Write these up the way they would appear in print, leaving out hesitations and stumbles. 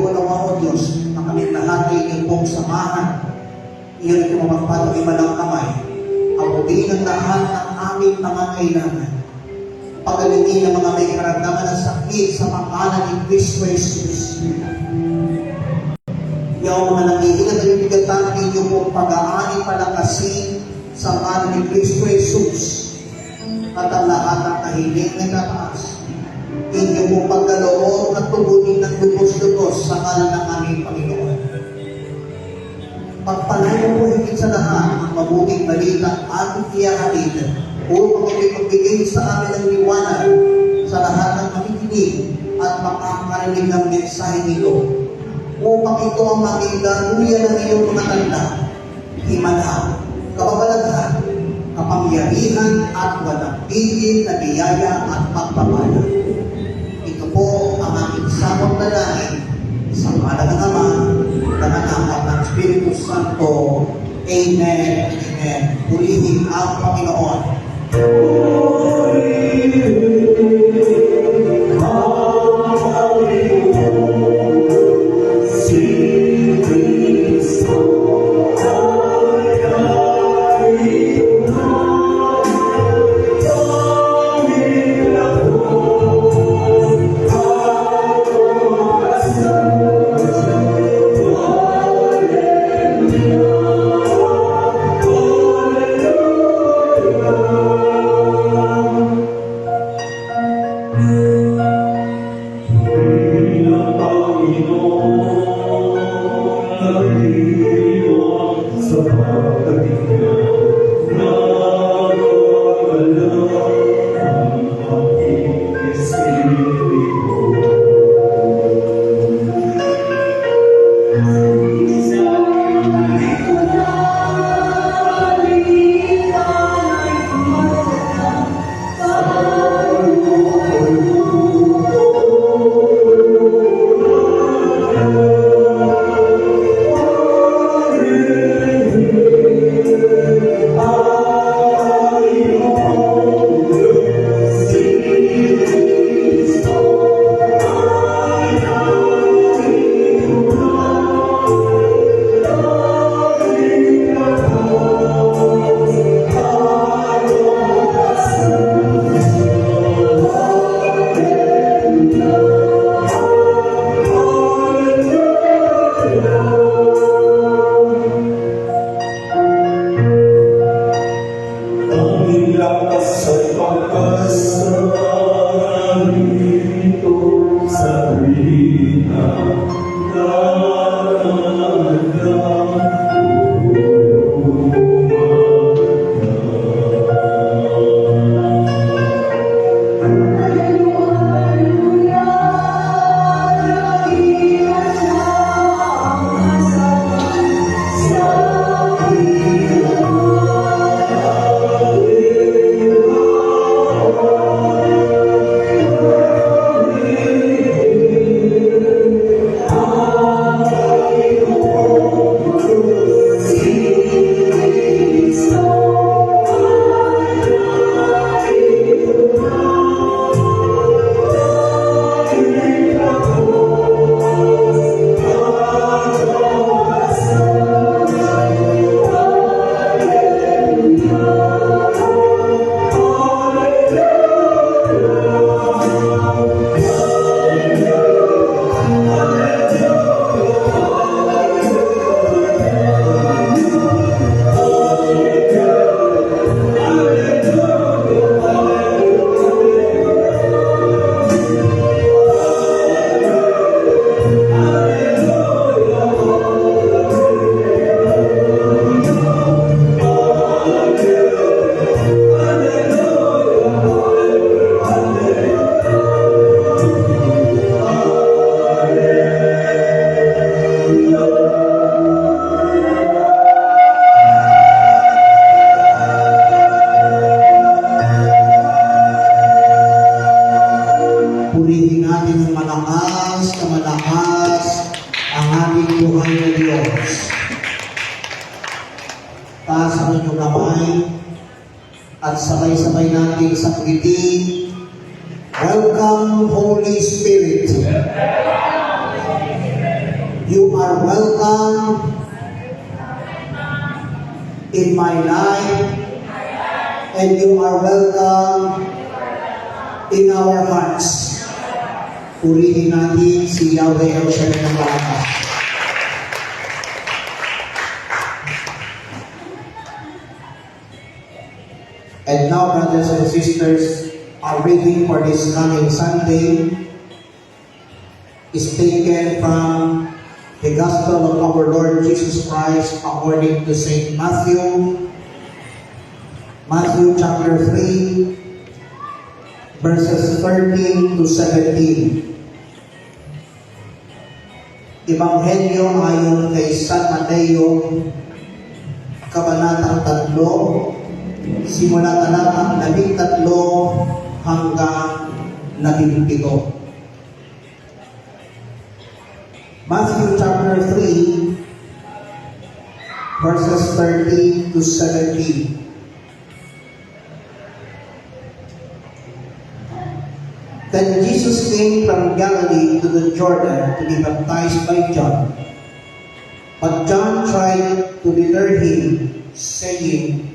po nawa, O Diyos, na kami lahat ay inyong pong samahan. Iyon ang kumapatong ibalang kamay. Abutin ang lahat ng aming mga kailangan. Pagalingin ang mga may karamdaman ng sakit sa pangalan ni Kristo Jesus. Yaw mga nangihingan ng bigatan ng inyong pong pag-aani palakasin sa pangalan ni Kristo Jesus. At ang lahat ng kahiling na kataas. Inyong pong pagkaloob at tubunin ng lubos-lubos sa ngalan ng aming Panginoon. Pagpalayo po higit sa lahat ang mabuting balita at iyahatid upang ipag-bigay sa amin ng liwanag sa lahat ng makikinig at makakarinig ng mensahe nito. Upang ito ang maging daluyan ng iyong mga tanda, himala, kababalaghan, kapangyarihan at walang pigil na biyaya at pagpapala. Ito po ang aking samot na langit sa ngalan ng Ama, ng Anak at ng Espiritu Santo. Amen. Amen. Purihin ang Panginoon. Taas ang inyong kamay at sabay-sabay natin sa pagiging Welcome, Holy Spirit. You are welcome in my life, and you are welcome in our hearts. Purihin natin si Yahweh ang siya ng malakas. And now, brothers and sisters, our reading for this coming Sunday is taken from the Gospel of our Lord Jesus Christ according to St. Matthew. Matthew chapter 3, verses 13 to 17. Ebanghelyo ayon kay San Mateo, Kabanatang 3, simula talatang 13 hanggang 17. Matthew chapter 3, verses 13 to 17. Then Jesus came from Galilee to the Jordan to be baptized by John. But John tried to deter him, saying,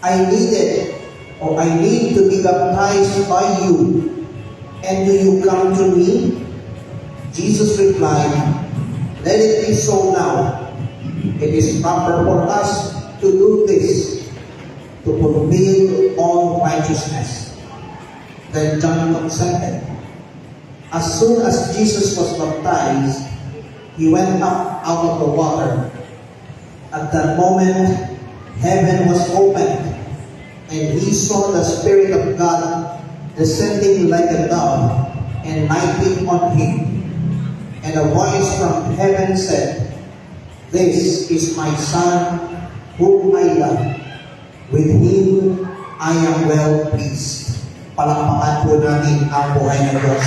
I need to be baptized by you, and do you come to me? Jesus replied, Let it be so now. It is proper for us to do this, to fulfill all righteousness. Then John consented. As soon as Jesus was baptized, he went up out of the water. At that moment, heaven was opened, and he saw the Spirit of God descending like a dove and lighting on him. And a voice from heaven said, This is my Son, whom I love. With him I am well pleased. Palakpakan po natin ang buhay ng Diyos.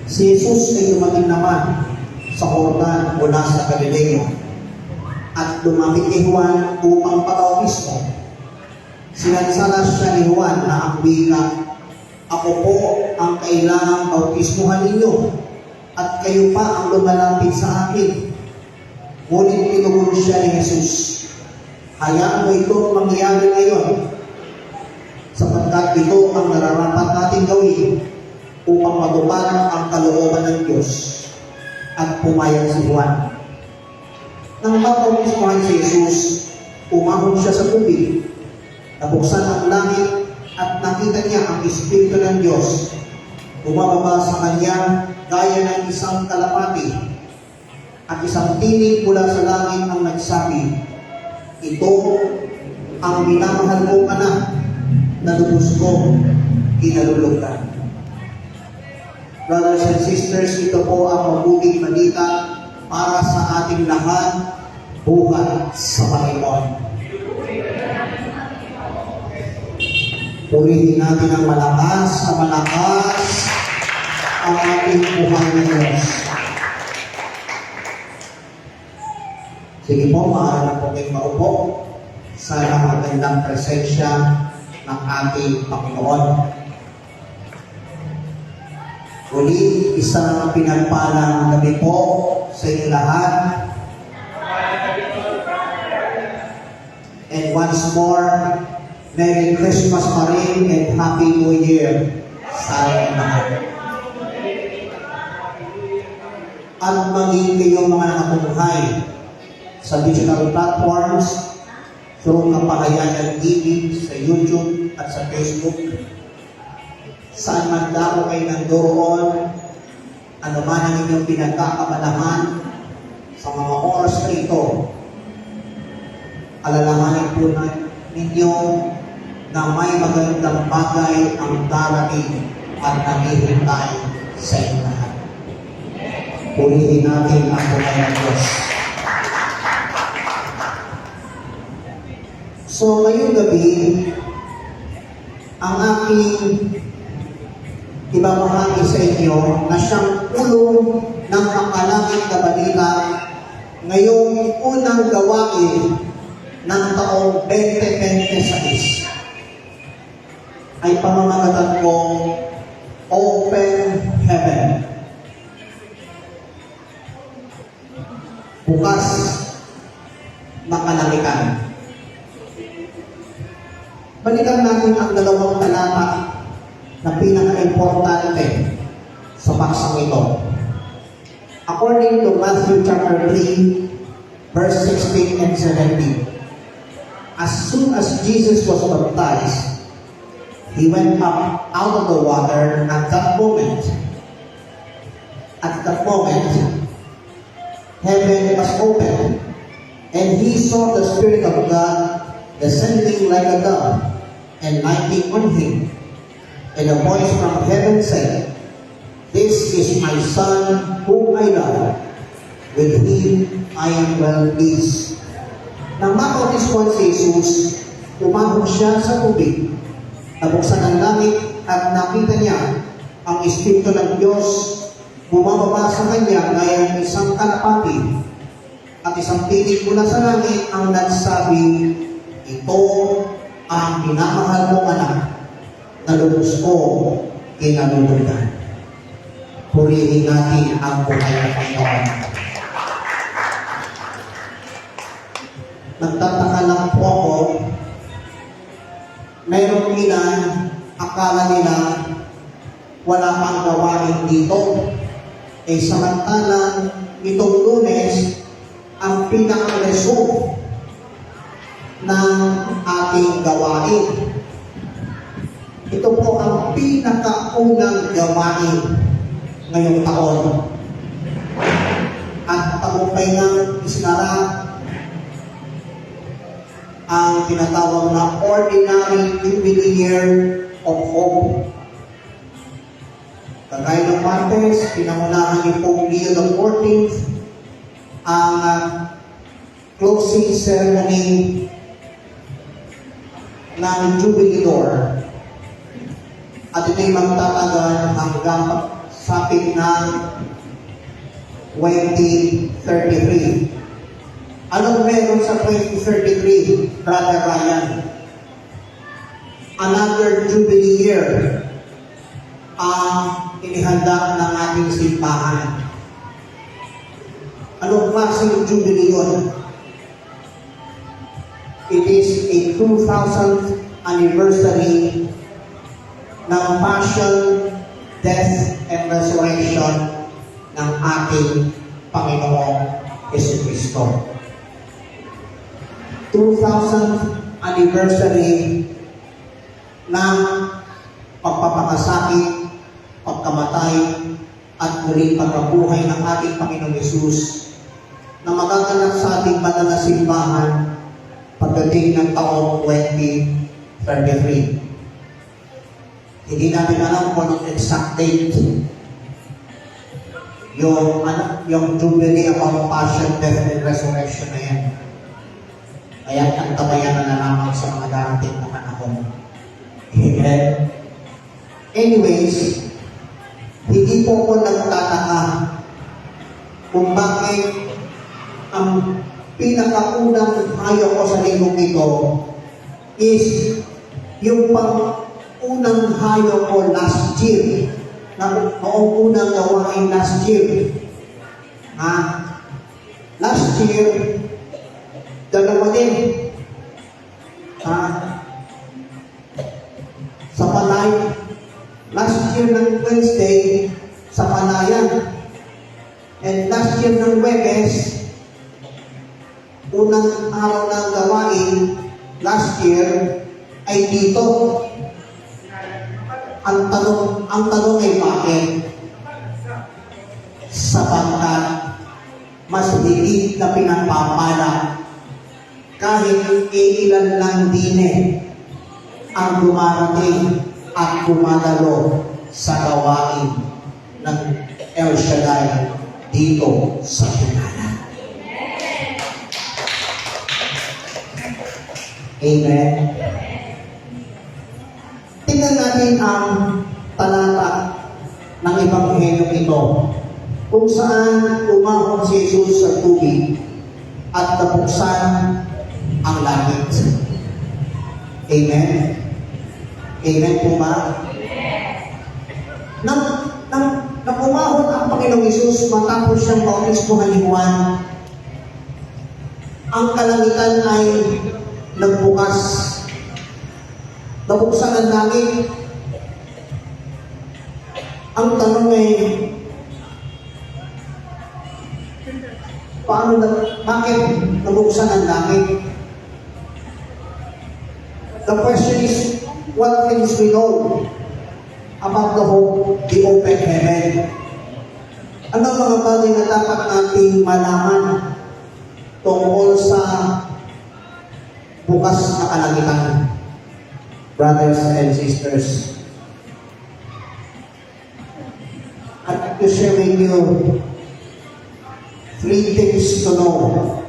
Si Jesus ay dumating naman sa Jordan mula sa Galilea at lumapit kay Juan upang pabautismo. Sinansalas siya ni Juan na ang wika, Ako po ang kailangang bautismuhan ninyo at kayo pa ang lumalapit sa akin. Ngunit tinugon siya ni Jesus, Hayaan mo itong mangyayari ngayon sapagkat ito ang nararapat natin gawin upang matuparan ang kalooban ng Diyos. At pumayag si Juan. Nang mabautismuhan si Jesus, umahon siya sa tubig. Nabuksan ang langit at nakita niya ang Espiritu ng Diyos. Bumababa sa kanya gaya ng isang kalapati. At isang tinig mula sa langit ang nagsabi, Ito ang minamahal kong anak na lubos ko kinalulugan. Brothers and sisters, ito po ang mabuting balita para sa ating lahat, buhat sa Panginoon. Purihin natin ang malakas ang ating buhay ng Diyos. Sige po, maaari na po kayong maupo sa magandang presensya ng ating Panginoon. Uli, isang pinagpalang gabi po sa inyo lahat. And once more, Merry Christmas pa rin and Happy New Year sa ating lahat. At maging kayong mga nakatunghay sa digital platforms, through Kapahayanan TV, sa YouTube at sa Facebook. Saan man dako kayo nandoroon, ano man ang inyong pinagkakamalahan sa mga oras na ito, alalahanin po ninyo na may magandang bagay ang darating at naghihintay sa inyo lahat. Purihin natin ang buhay ng Diyos. So, ngayong gabi, ang aking ibabahagi sa inyo na siyang ulo ng makalangit na balita ngayong unang gawain ng taong 2026 ay pamamagatan kong Open heaven. Bukas na kalangitan. Balikan natin ang dalawang talata na pinaka-importante sa paksang ito. According to Matthew chapter 3, verse 16 and 17. As soon as Jesus was baptized, he went up out of the water at that moment. At that moment, heaven was opened, and he saw the Spirit of God descending like a dove and lighting on him. And a voice from heaven said, "This is my Son, whom I love. With him I am well pleased." Nang makautiswan si Jesus, umahon siya sa tubig. Nabuksan ang langit at nakita niya ang Espiritu ng Diyos bumababa sa kanya gaya ng isang kalapati. At isang tinig mula sa langit ang nagsabi, "Ito ang minamahal mong anak, na lubos ko kinalulugan." Purihin natin ang buhay ng Panginoon. Nagtataka lang po ako, mayroong ilan, akala nila wala pang gawain dito. Samantalang itong Lunes, ang pinaka-resume ng ating gawain. Ito po ang pinakaunang gawain ngayong taon. At tagumpay ng isinara ang tinatawag na Ordinary Jubilee Year of Hope. Kagaya ng Martes, pinamunahan ni Pope Leo XIV ang closing ceremony ng Jubilee Door. At ito'y magtatagal hanggang sapit ng 2033. Anong meron sa 2033, Brother Ryan? Another Jubilee year ang inihanda ng ating simbahan. Anong klaseng Jubilee yun? It is a 2000th anniversary ng Passion, Death, and Resurrection ng ating Panginoong Jesucristo. 2000th anniversary ng pagpapakasakit, pagkamatay, at muling pagkabuhay ng ating Panginoong Yesus na magaganap sa ating banal na simbahan pagdating ng taong 2033. Hindi natin alam kung anong exact date yung Jubilee about Passion, Death, and Resurrection na yan. Kaya ang tabayan na lamang sa mga darating na panahon. Amen? Anyways, hindi po ko nagtataka kung bakit ang pinakaunang hayo ko sa linggong ito is yung unang hayo ko last year, noong unang gawain last year. Last year, dalawa din. Sa Palay, last year ng Wednesday, sa Palayan. And last year ng Webes, unang araw ng gawain, last year, ay dito. Ang tanong ay bakit? Sapagkat mas higit na pinapapala kahit ilan lang din ang dumarating at gumadalo sa gawain ng El Shaddai dito sa Pinana. Amen. Tingnan natin ang talata ng Ebanghelyo ito, kung saan umahon si Jesus sa tubig at nabuksan ang langit. Amen? Amen po ba? Nang na pumahon ang Panginoong Hesus matapos siyang bautismuhan ni Juan, ang kalangitan ay nagbukas. Nabuksan ang langit. Ang tanong ay, bakit nabuksan ang langit? The question is, what things we know about the open heaven? Anong mga bagay na dapat nating malaman tungkol sa bukas na kalangitan? Brothers and sisters, I'd like to share with you 3 things to know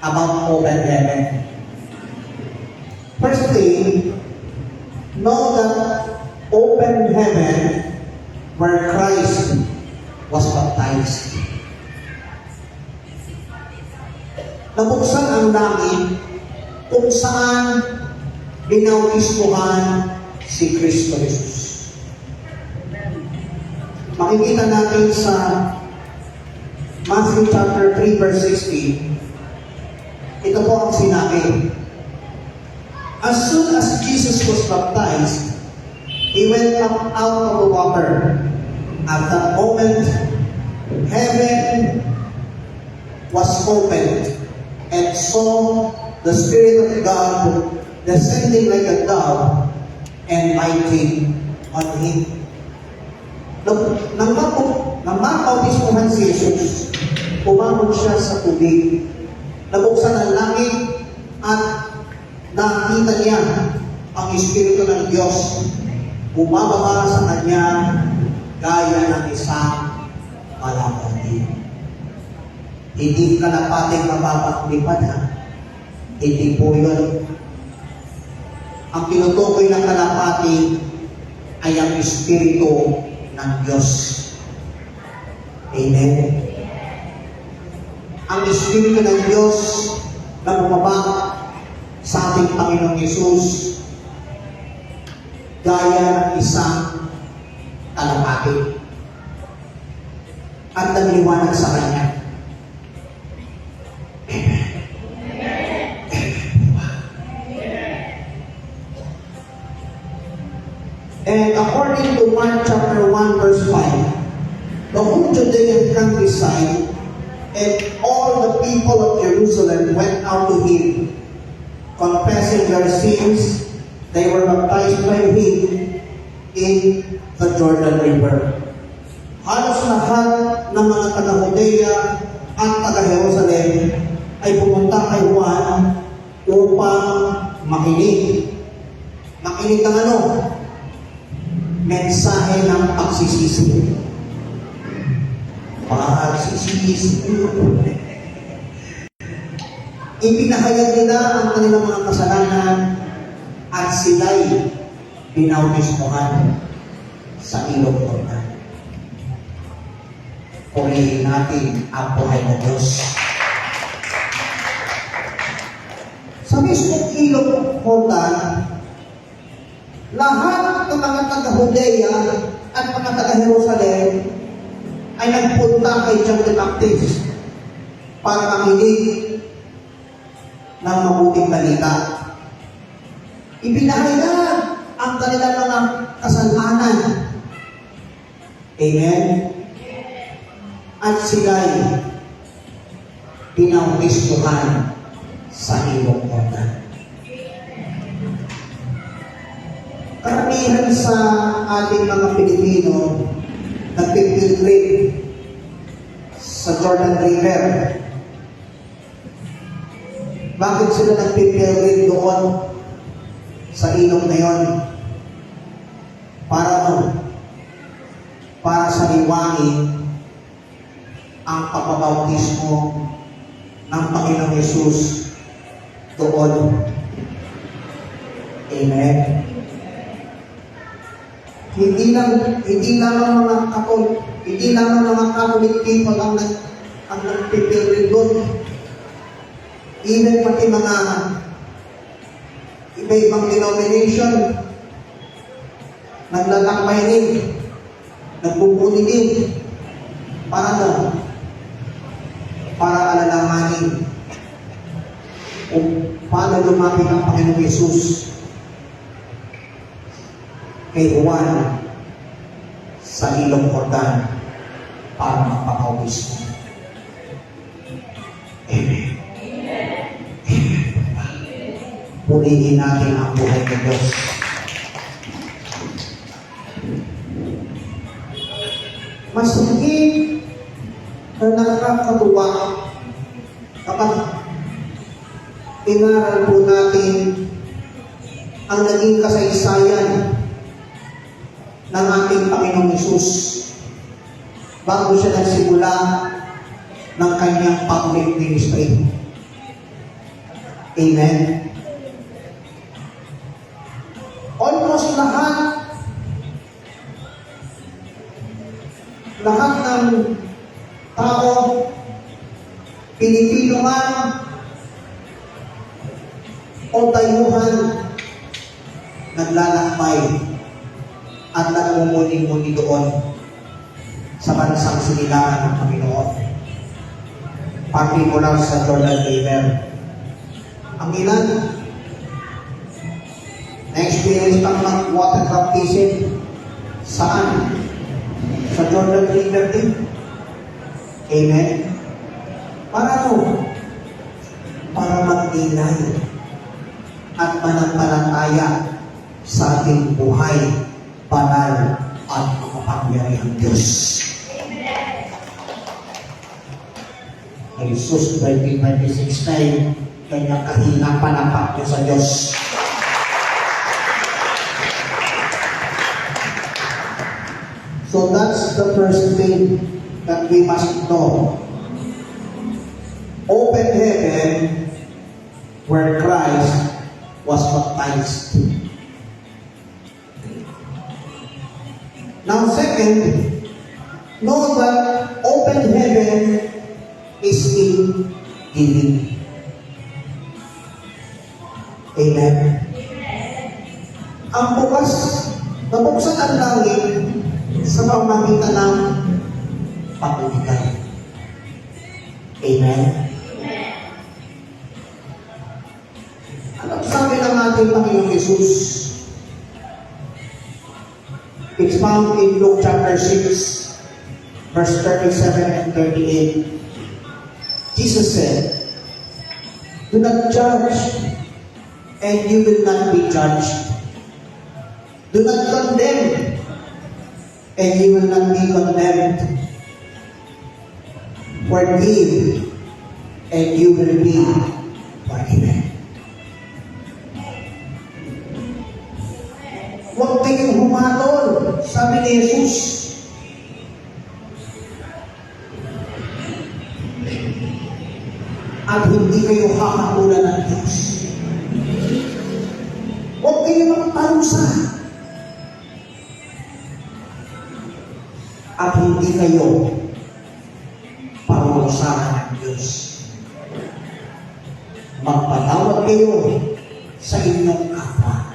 about open heaven. First thing, know that open heaven where Christ was baptized. Nabuksan ang langit kung saan binautismuhan si Kristo Jesus. Makikita natin sa Matthew chapter 3 verse 16. Ito po ang sinabi. As soon as Jesus was baptized, He went up out of the water. At that moment, heaven was opened, and saw the Spirit of God descending like a dove and lighting on Him. Nang mabautismuhan si Jesus, umabot siya sa tubig. Nabuksan ang langit at nakita niya ang Espiritu ng Diyos bumababa sa kanya gaya ng isang kalapati. Hindi kalapating mapapaklipad ha. Hindi po yun. Ang tinutukoy ng kalapati ay ang Espiritu ng Diyos. Amen. Ang Espiritu ng Diyos na bumaba sa ating Panginoong Hesus gaya ng isang kalapati at nagliwanag sa Kanya. And according to Mark chapter 1 verse 5, the whole Judean countryside and all the people of Jerusalem went out to Him, confessing their sins. They were baptized by Him in the Jordan River. Halos lahat ng mga taga-Judea at taga-Jerusalem ay pumunta kay Juan upang makinig. Makinig ng ano? Mensahe ng pagsisisi. Pagsisisi. Ipinahayag nila ang kanilang mga kasalanan at sila'y binautismuhan sa ilog Jordan. Purihin natin ang buhay ng Diyos. Sa mismong ilog Jordan, lahat ng mga taga-Judea at mga taga-Jerusalem ay nagpunta kay John the Baptist para makinig ng mabuting balita. Ipinahayag ang kanilang mga kasalanan. Amen? At sila'y binautismuhan sa ilog Jordan. Karamihan sa ating mga Pilipino nagpipilgrim sa Jordan River. Bakit sila nagpipilgrim doon sa ilog na yon? Para ano? Para sa liwangin ang pagbabautismo ng Panginoong Hesus doon. Amen. Hindi lamang mga Catholic people ang nagpipilgrim doon. Even pati mga iba-ibang denomination naglalakbay rin nagpupuni din. Paano? Para alalahanin kung paano lumapit ang Panginoong Yesus kay Juan sa ilong Jordan para magpapawis. Amen. Purihin natin ang buhay ng Diyos. Mas higit na nakakatuwa kapag inaral po natin ang naging kasaysayan ng ating Panginoong Hesus bago siya nagsimula ng kanyang public ministry. Amen. Almost lahat ng tao, Pilipino man o dayuhan, naglalakbay at nagmumuni-muni doon sa bansang sinilangan ng Panginoon. Pati mula sa Jordan River. Ang ilan, na-experience pang mag-water baptism. Saan? Sa Jordan River din. Amen? Para ano? Para magdilay at manampalataya sa ating buhay, banal at makapangyarihang Diyos. Ang Jesus 2026 na yung kanyang kahinang panapak niya sa Diyos. So that's the first thing that we must know. Open heaven where Christ was baptized. Now second, know that open heaven is in giving. Amen. Ang nabuksan ang langit sa pamamagitan ng pag-ibigay. Amen. Ano sabi ng ating Panginoong Yesus? It's found in Luke chapter 6, verse 37 and 38. Jesus said, "Do not judge, and you will not be judged. Do not condemn, and you will not be condemned. Forgive, and you will be forgiven." Huwag kayong humatol, sabi ni Jesus. At hindi kayo hahatulan ng Diyos. Huwag kayo magparusa. At hindi kayo parusahan ng Diyos. Magpatawad kayo sa inyong kapwa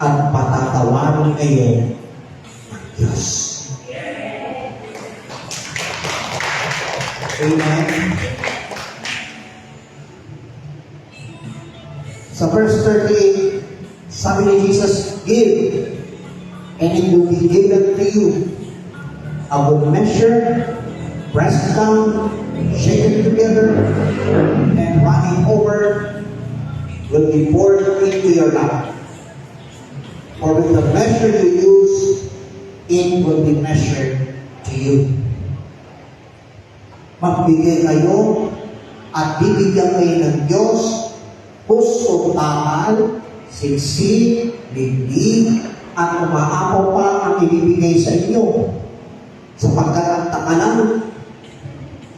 at patatawarin kayo ng Diyos. Amen. Sa verse 38, sabi ni Jesus, "Give, and it will be given to you. A good measure, pressed down, shaken together, and running over, will be poured into your lap. For with the measure you use, it will be measured to you." Magbigay kayo at bibigyan kayo ng Diyos, puso takal, siksik, bibig, at umaapaw pa ang ibibigay sa inyo. Sapagkat ang takalang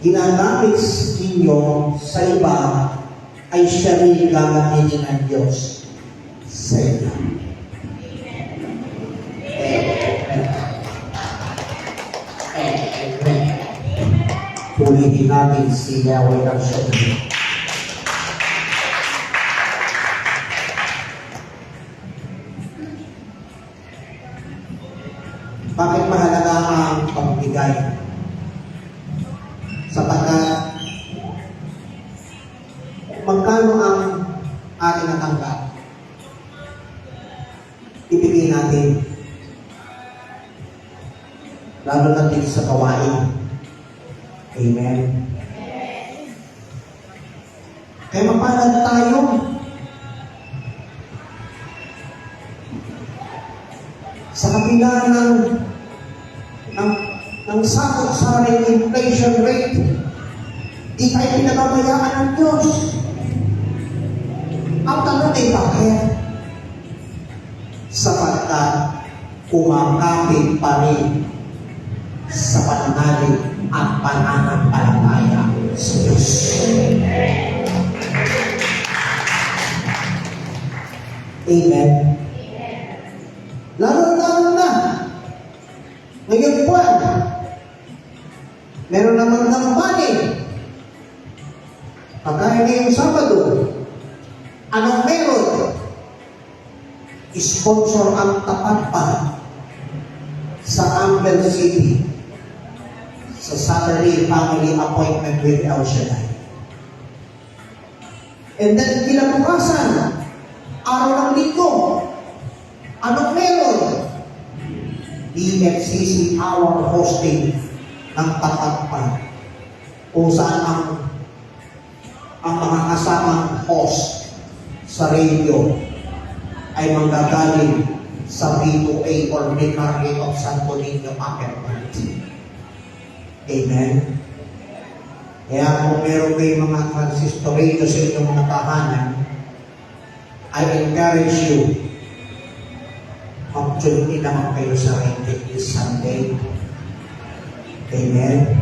ginagamit ninyo sa iba ay siya rin gagamitin ng Diyos sa inyo. Purihin natin si Yahweh ng Siyempre. Bakit mahalaga lalo na din sa gawain. Amen. Kaya mapalad tayo. Sa kabila ng sakot-saring inflation rate, di tayo pinababayaan ng Diyos. Ang tanong ay bakit? Sapagkat kumakapit pa rin sa pananalig at pananampalataya sa Diyos. Amen. Lalo na ngayon buwan, meron naman ng money. Pagkaya ngayong Sabado, anong meron? Sponsor ang tapat pa sa Amber City sa Saturday Family Appointment with El Shaddai. And then kinabukasan, araw ng linggo, anong meron? DFCC Hour hosting ng tapat pa kung saan ang mga kasamang host sa radio ay manggagaling sa B2A or Vicarary of Santo Niño Ackerman. Amen? Kaya kung meron kayong mga transistor radio sa inyong mga tahanan, I encourage you, mag-tune in naman kayo sa radio this Sunday. Amen?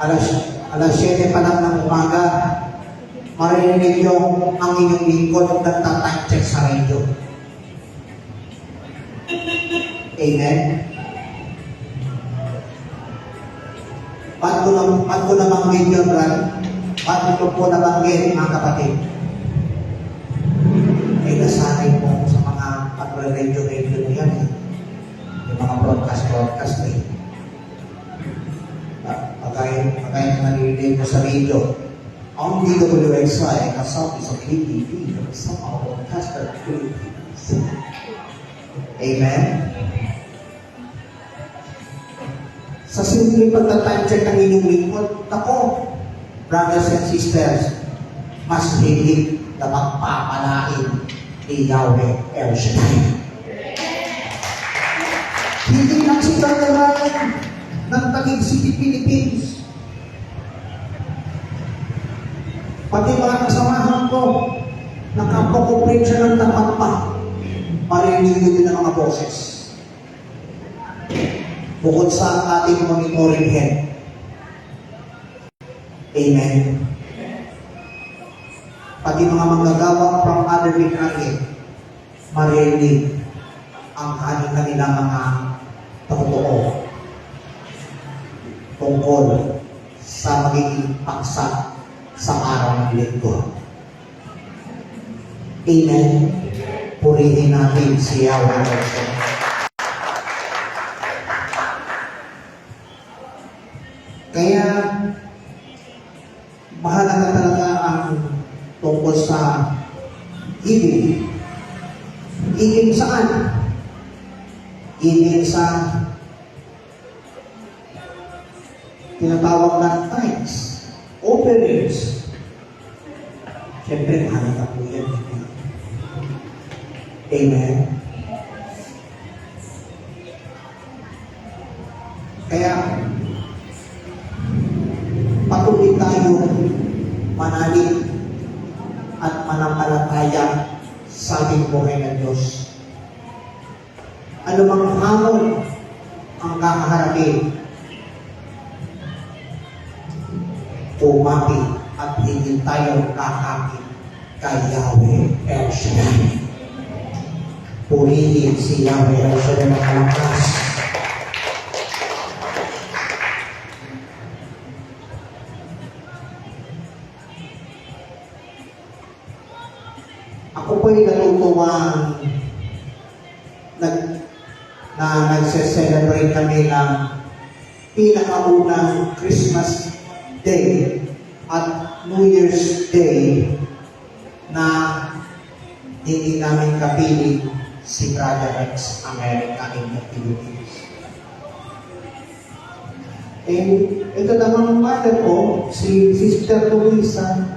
Alas 7 pa lang ng umaga, marinig yung ang inyong lingkod nagtatime check sa radio. Amen? Ba't ko nabanggit yun, Brad? Ba't ko po nabanggit, mga kapatid? Ay nasanay po sa mga pag-radio na yan. Yung mga broadcast eh. Pagkaya na narinig mo sa radio, ang DWXY, kasama sa KTV, kasama ang broadcaster Philippines. Amen? Sa simple pagta-time check ng inyong lingkod, ako, brothers and sisters, mas higit na magpapalain ni Yahweh El Shaddai. Hindi lang sila nalayan ng Taguig City, Philippines. Pati mga kasamahan ko, nakapag-operate siya ng tapat pa, marinig din ang mga boses. Bukod sa ating monitoring head. Amen. Pati mga manggagawa from other vicarary, marinig ang kanilang mga totoo tungkol sa magiging paksa sa araw ng linggo. Amen. Purihin natin si Yahweh. Kaya, mahalaga talaga ang tungkol sa giving. Giving saan? Giving sa tinatawag na tithes, offerings. Siyempre, mahalaga po yan. Amen. Kaya, patuloy tayo manalig at manampalataya sa ating buhay ng Diyos. Ano mang hamon ang kakaharapin, umapit at hindi tayo kakapit kay Yahweh El Shaddai. Purihin si Yahweh El Shaddai na kalakas. Ako po'y natutuwang nagse-celebrate kami ng pinakaunang Christmas Day at New Year's Day na hindi namin kapiling si Brother Rex America in the Philippines. Ito namang mother ko, si Sister Luisa,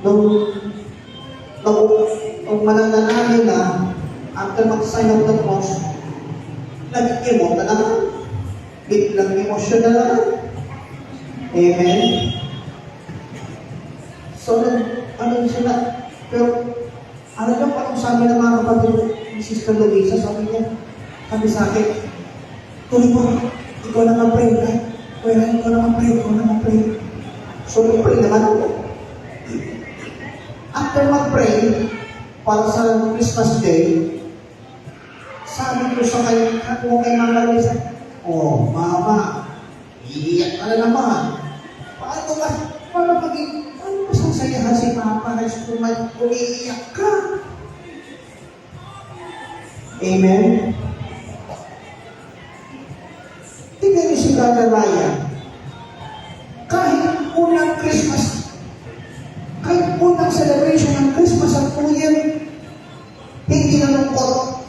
nung manananahin na, after mag-sign of the cross, nag-emote na naman. Biglang emosyon na naman. Amen? So, ano sila? Pero, ano lang parang sabi ng mga kapatid ni Sister Luisa, sabi niya, sabi sa akin, tuloy mo, ikaw na mag-pray, right? Ikaw na mag-pray. So, pray naman ako. After mag-pray, para sa Christmas Day, sabi ko sa kay Mama Luisa, oh, Mama, iiyak ka na naman. Paano masasayahan si Papa na umiiyak ka? Amen? Tingnan niyo si Brother Ryan. Kahit unang Christmas, kahit unang celebration ng Christmas at New Year, hindi nalungkot.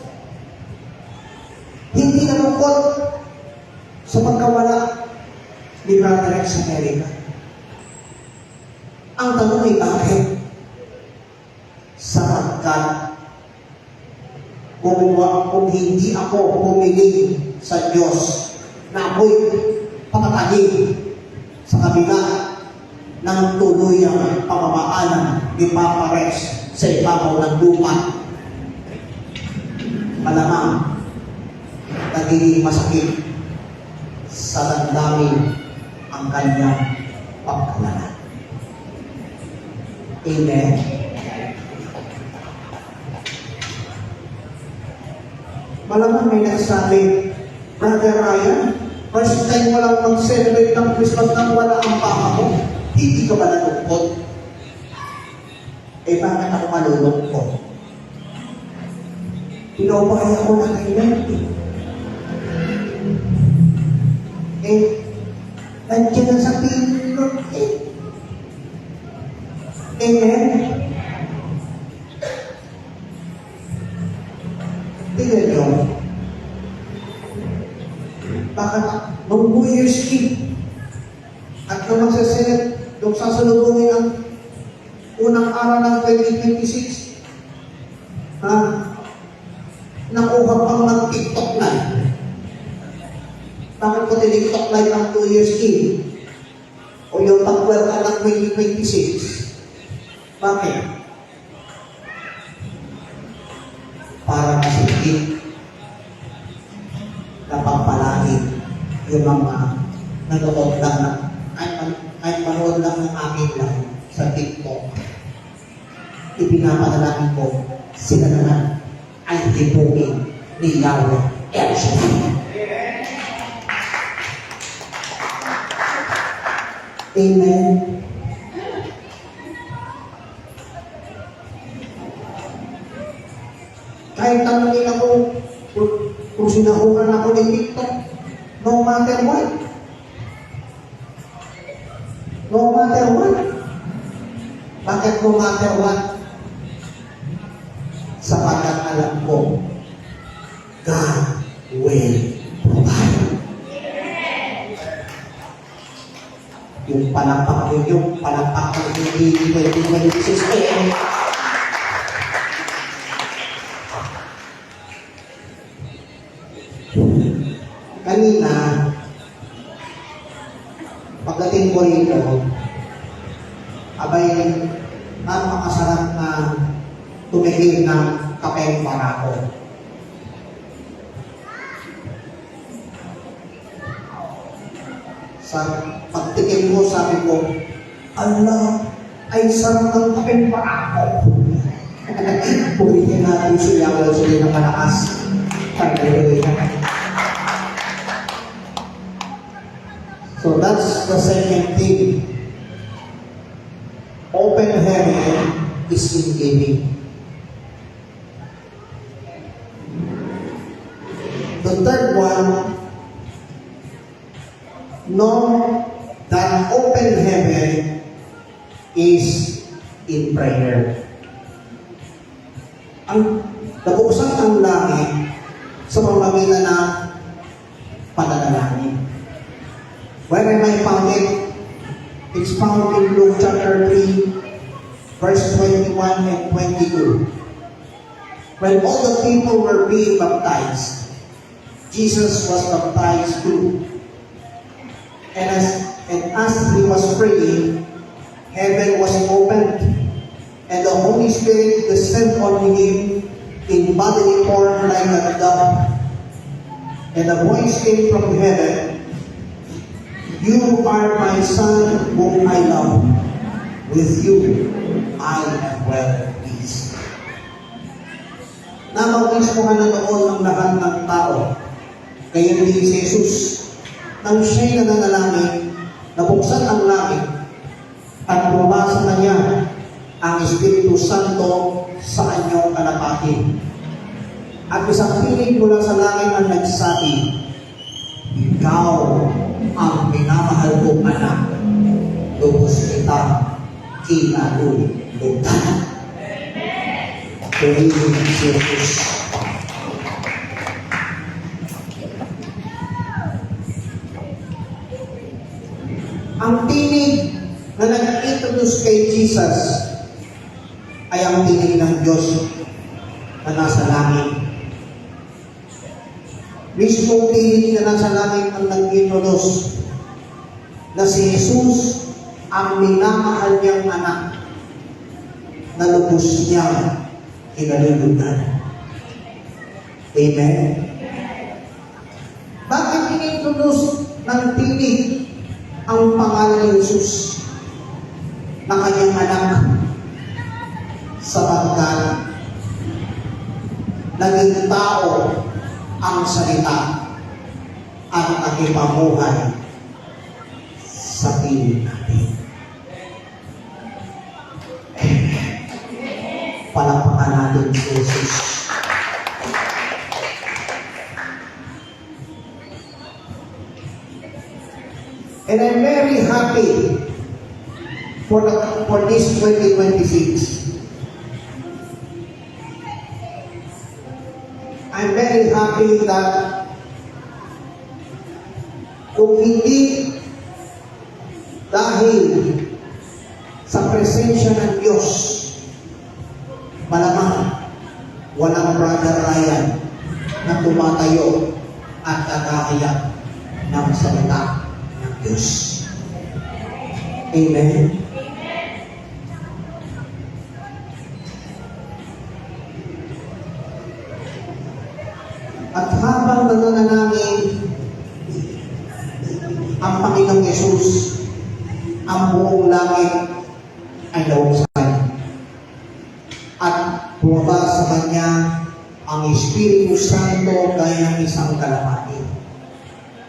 Hindi nalungkot sa pagkawala ni Brother Rex America. Ang tanong ay bakit? Sapagkat kung hindi ako pumili sa Diyos na ako'y pakatagin sa kabila ng tuluyang pamamaanan ni Papa Rex sa ibabaw ng lupa, malamang nagiging masakit sa damdamin ang kanyang pagkalala. Amen? Malamang may nagsabi, Brother Ryan, first time mo lang mag-celebrate ng Christmas nang wala ang papa mo, hindi ka ba nalungkot? Bakit ako malulungkot? Pinapakaya ko na kailan. Nandiyan na sa pilot Amen? Tingnan nyo. Bakit nung New Year's Eve at nung sasalubungin ang unang araw ng 2026, nakuha pang mag-TikTok na. Bakit ko TikTok live ang 2 years Eve? O yung pag-welcome ng 2026? Bakit? Para masigit na pagpalagin yung mga nanonood lang ay manood lang ng aking live sa TikTok. Ipinapadalangin ko sila naman ay hipugin ni Yahweh El Shaddai. Amen. Kahit tanongin ako kung sinahuran ako ng TikTok, no matter what. No matter what. Bakit no matter what? Sapagkat alam ko, God will provide. Yung palakpak ng 2026 kanina, pagdating ko rito, abay, napakasarap na tumigil ng kapeng barako. Sa pagtikim ko, sabi ko, Allah, ay sarap ng kapeng barako. Purihin natin siya, wala sila ng malakas. Hallelujah. So that's the second thing. Open heaven is in giving. The third one, know that open heaven is in prayer. Nabuksan ang langit sa pamamagitan ng pananalangin. Where am I found it? It's found in Luke chapter 3, verse 21 and 22. When all the people were being baptized, Jesus was baptized too. And as he was praying, heaven was opened, and the Holy Spirit descended on him in bodily form like a dove. And a voice came from heaven, "You are my Son whom I love. With you I am well pleased." Namawis mo ka na noon ng lahat ng tao. Kaya din si Jesus, nang siya'y nananalangin, nabuksan ang langit, at bumasa na niya ang Espiritu Santo sa kanyang kalapati. At isang piling mula sa langit ang nagsabi, "Ikaw ang minamahal kong anak, lubos kita kinalulugdan." Praise Jesus. Ang tinig na nag-introduce kay Jesus ay ang tinig ng Diyos na nasa langit. Mismo tinig na nasa langit ang nag-introduce na si Jesus ang minamahal niyang anak na lubos niya kinalulugdan. Amen? Bakit in-introduce ng tinig ang pangalan ni Jesus na kanyang anak? Sapagkat naging tao ang salita at nakipamuhay sa piling natin. Palakpakan natin si Jesus. And I'm very happy for this 2026. I'm very happy that kung hindi dahil sa presensya ng Diyos, malamang walang Brother Ryan na tumatayo at nag-aayak ng salita ng Diyos. Amen? At habang nananalangin ang Panginoong Yesus, ang buong langit ay nauksan. At bumaba sa Kanya ang Espiritu Santo gaya ng isang kalapati.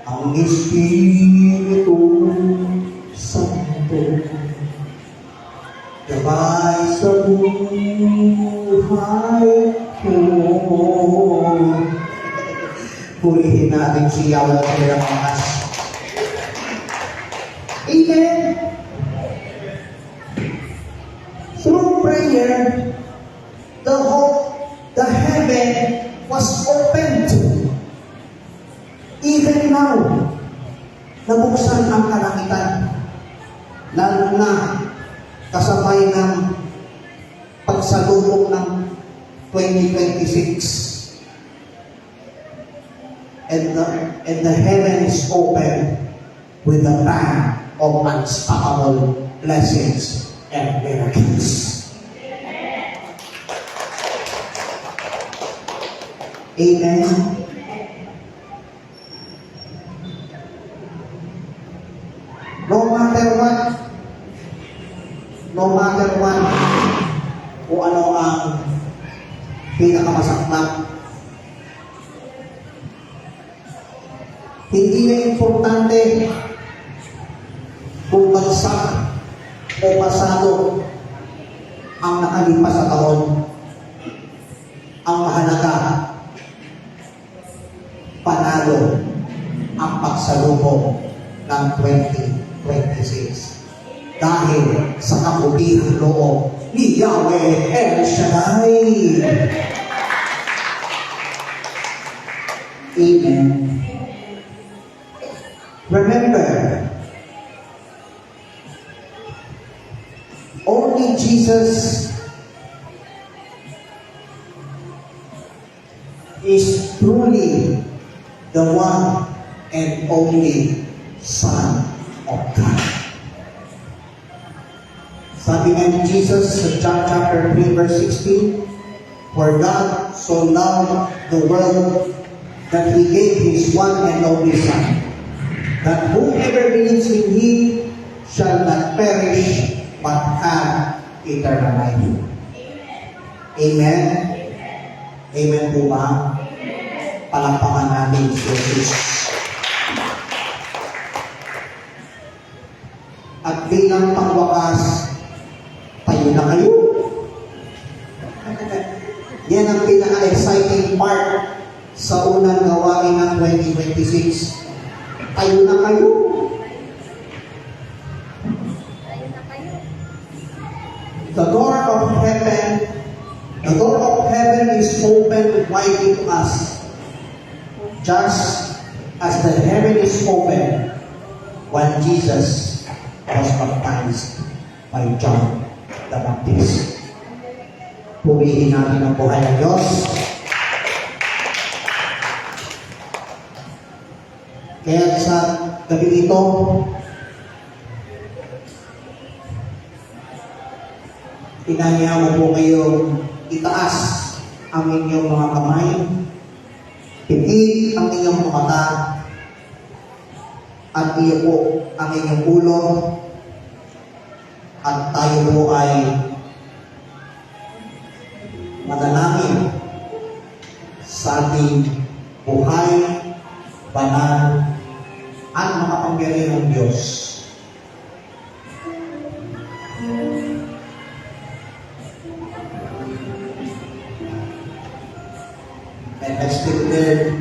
Ang Espiritu Santo, gabay sa buhay ko. Purihin natin siya ng kanyang angas. Amen. Through prayer, the heaven was opened. Even now, nabuksan ang kalangitan, lalo na kasabay ng pagsalubong ng 2026. And the heaven is open with a bang of unstoppable blessings and miracles. Amen. No matter what, kung ano ang pinakamasaklap, hindi na importante kung bagsak o pasado ang nakalipas sa taon. Ang mahalaga, panalo ang pagsalubong ng 2026. Dahil sa kabutihang loob ni Yahweh El Shaddai. Amen. Remember, only Jesus is truly the one and only Son of God. Sabi nga ni Jesus sa John chapter 3 verse 16, "For God so loved the world that He gave His one and only Son, that whoever believes in Him shall not perish but have eternal life." Amen? Amen po ba? Palakpakan natin si Jesus. At bilang pangwakas, tayo na kayo. Yan ang pinaka-exciting part sa unang gawain ng 2026. Tayo na kayo. The door of heaven is open widely to us, just as the heaven is open when Jesus was baptized by John the Baptist. Purihin natin ang buhay ng Diyos. Kaya sa gabi ito, inanya mo po kayong itaas ang inyong mga kamay, pipig ang inyong mga mata, at iyo po ang inyong ulo, at tayo po ay manalangin sa ating buhay, banal, at makapangyarihang Diyos. And let's declare,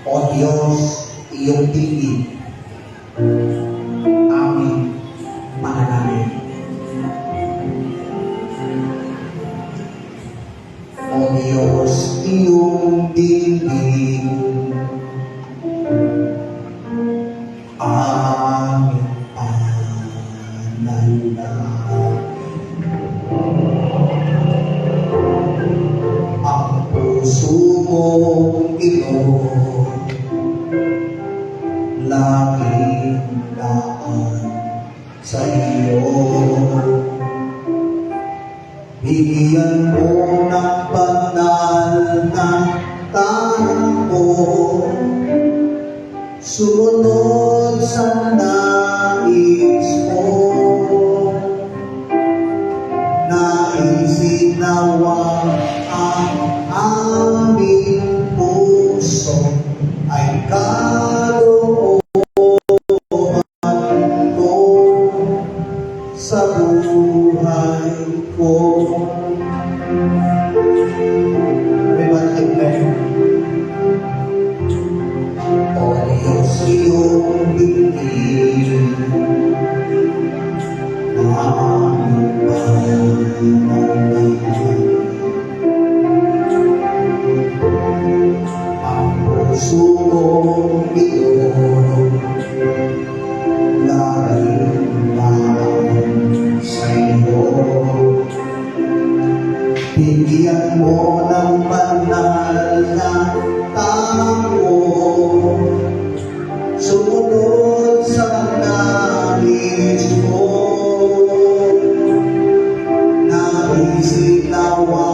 O Diyos, iyong tingin, aming manalangin. O Diyos, iyong tingin, aming panalangin. Ang puso mong ito, laging daan sa iyo. Bigyan mo ng banal na tao, sumunod sa nais mo, naisin nawa ang aming puso ay kalooban ko sa buhay ko. Everyone declare, O Diyos, iyong bigyan, aming panalangin. Ang puso mong ito, laging daan sa iyo. Bigyan mo ng banal na tao, sumunod sa nais mo, naisinawa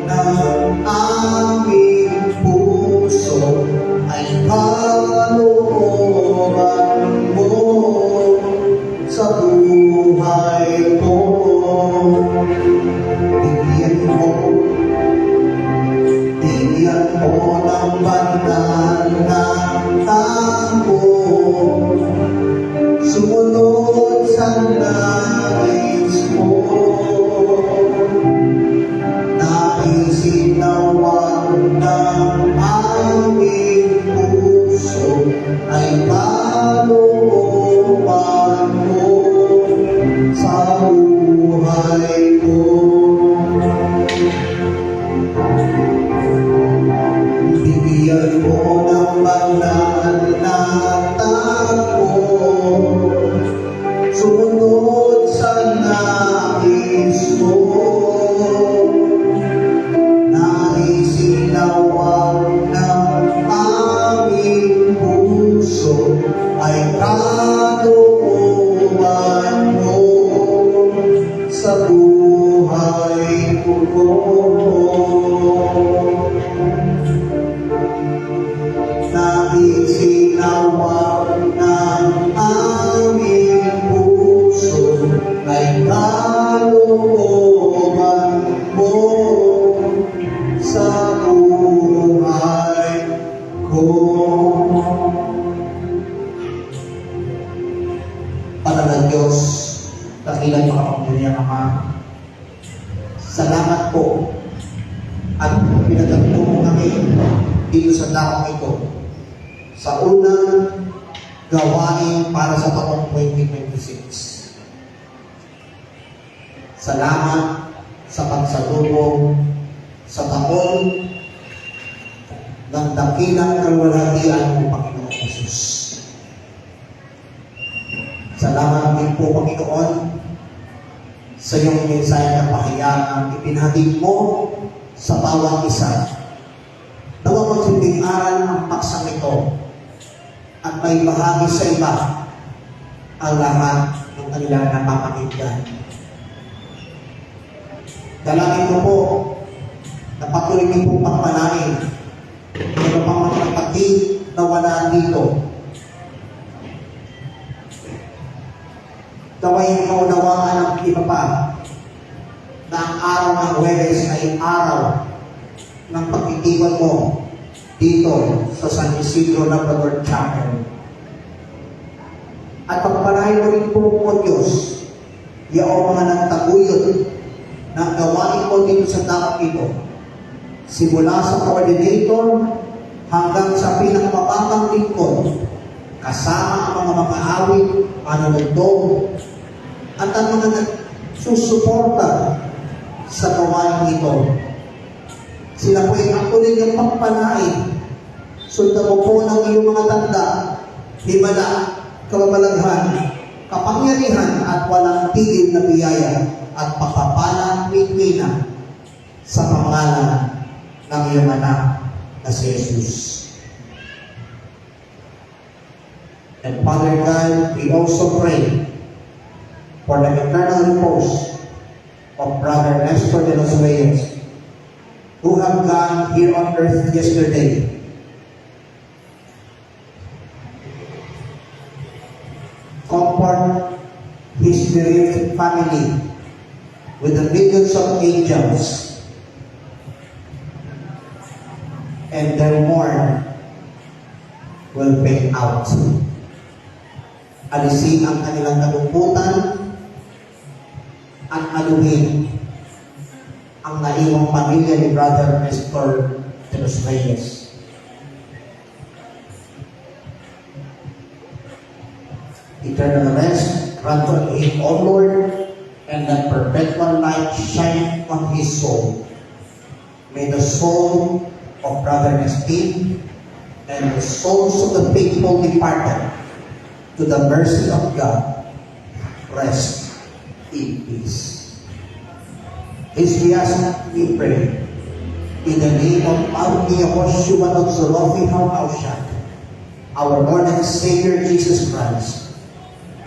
ng aming puso ay kalooban mo sa buhay ko. Bigyan mo ng banal na tao, sumunod sa nais mo, naisinawa ng aming puso ay kalooban mo sa buhay ko. Bigyan mo walang natakot, sumunod sa nais mo, naisinawang ng aming puso ay kalooban mo sa buhay ko. Naisinawang ng aming puso ay kalooban mo sa buhay ko. Panalang Diyos, dakilang makapangyarihan Ama, salamat po at pinagagpo mo kami dito sa taong ito sa unang gawain para sa taong 2026. Salamat sa pagsalubong sa taon ng dakilang kalwalhatian ng Panginoong Jesus. Salamat din po, Panginoon, sa iyong mensahe na pahiyagang ipinhatid mo sa bawat isa. Nawa magsilbing aral ang paksang ito at may bahagi sa iba ang lahat ng kanilang napapakinggan. Dalangin ko po na patuloy niyo pong pagpalain ng mga kapatid na wala dito. Gawin maunawaan ng iba pa na ang araw ng Huwebes ay araw ng pagtitiwan mo dito sa San Isidro Labrador Chapel. At pagpalain mo rin po po Diyos, yaong mga nagtaguyod ng gawain mo dito sa dakot ito, simula sa coordinator hanggang sa pinakamababang lingkod, kasama ang mga awit, manunugtong, at ang mga nagsusuporta sa gawain ito. Sila po ay patuloy ng pagpalain. Sundan mo po ng iyong mga tanda, himala, kababalaghan, kapangyarihan at walang tigil na biyaya at pagpapalang pipina sa pangalan ng iyong anak na si Jesus. And Father God, we also pray for the eternal repose of Brother Nestor de los Reyes, who have gone here on earth yesterday. Comfort his bereaved family with the millions of angels, and their mourn will fade out. Alisin ang kanilang kalungkutan at aluhin ang naiwang pamilya ni Brother Nestor de los Reyes. Eternal rest grant to him, O Lord, and that perpetual light shine on his soul. May the soul of Brother Nestor and the souls of the faithful departed to the mercy of God rest in peace. This we ask, we pray, in the name of our Yehoshua of Zolofi HaMashiach, our Lord and Savior Jesus Christ.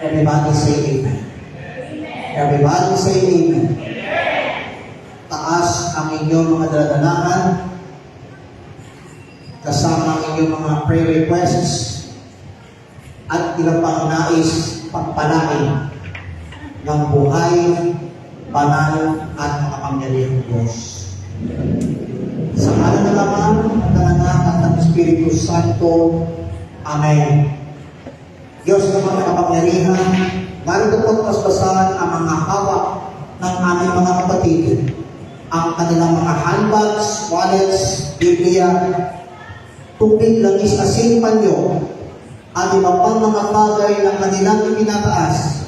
Everybody say amen. Everybody say amen. Taas ang inyong mga daladalahan, kasama ang inyong mga prayer requests, at ilang pang nais pagpalain ng buhay, banal at makapangyarihang Diyos. Sa ngalan ng Ama, ng Anak at ng Espiritu Santo. Amen. Diyos na makapangyarihan, narito po't paspasan ang mga hawak ng aming mga kapatid, ang kanilang mga handbags, wallets, Biblia, tubig, langis, asin, panyo, at iba pang mga bagay na kanilang itinataas.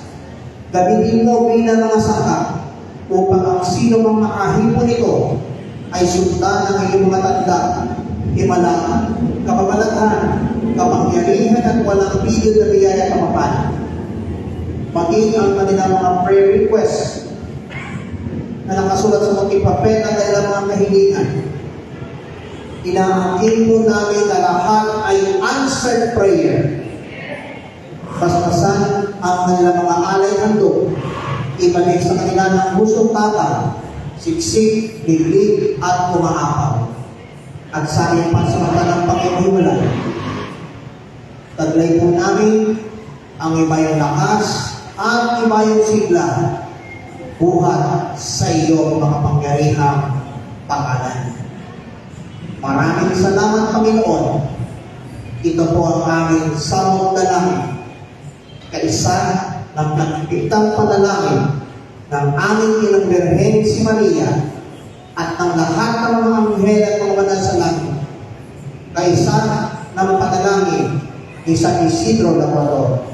Gamitin mo bilang mga saka upang ang sino mang makahipon nito ay sundan ng iyong mga tanda, himala, kapabalaghan, kapangyarihan at walang pigil na biyaya kapapala. Maging ang kanilang mga prayer requests na nakasulat sa mga papel na kanilang mga kahilingan. Inaangkin po namin na lahat ay answered prayer. Paspasan ang kanilang mga alay handog, ibalik sa kanila ng husong tatang, siksik, biglig, at kumaapaw. At sa iyong pansamanta ng pagkahiwala, taglay po namin ang iba yung lakas at iba yung sigla buhat sa iyong makapangyarihang pangalan. Maraming salamat, Panginoon. Ito po ang aming samot dalangin, kaisa ng nagpitang panalangin ng aming Inang Birhen si Maria at ng lahat ng mga anghel at mga banal sa langit, kaisa ng panalangin ni San Isidro Labrador.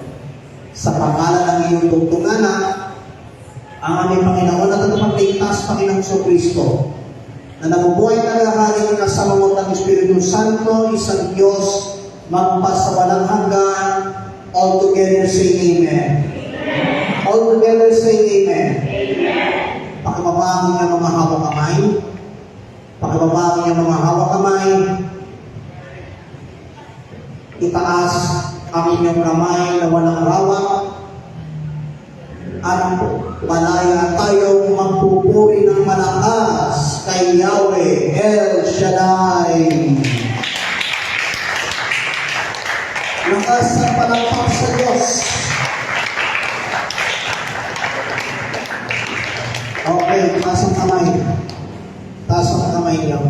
Sa pangalan ng iyong tungtungan ang aming Panginoon at tagapagligtas, Panginoong Kristo, na nabubuhay na lahari ng kasamamot ng Espiritu Santo, isang Diyos, magpasawalang hanggan. All together say Amen. All together say Amen. Pakibabangin niya mga hawak kamay. Pakibabangin niya mga hawak kamay. Itaas ang inyong kamay na walang rawak. At malaya tayong magpupuri ng malakas kay Yahweh El Shaddai. Lakas ng palakpak sa Diyos. Okay, taas ang kamay. Taas ang kamay niyo.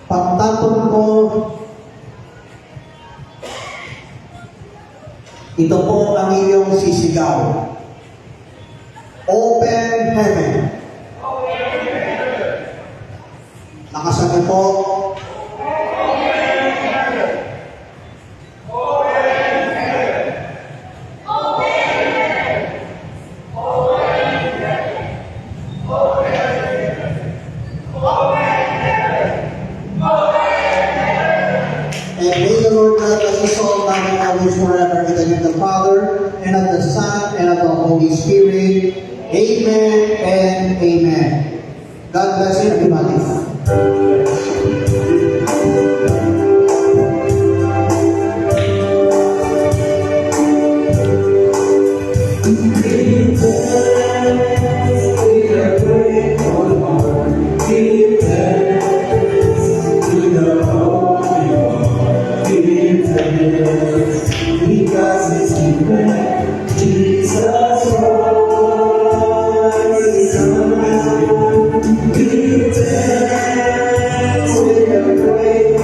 Pagtapon ko, ito po ang iyong sisigaw. Open heaven. Lakasan niyo po. And may the Lord God bless us all, now and always forever, in the name of the Father, and of the Son, and of the Holy Spirit. Amen and amen. God bless you, everybody. Because it's given, Jesus Christ, give thanks with a great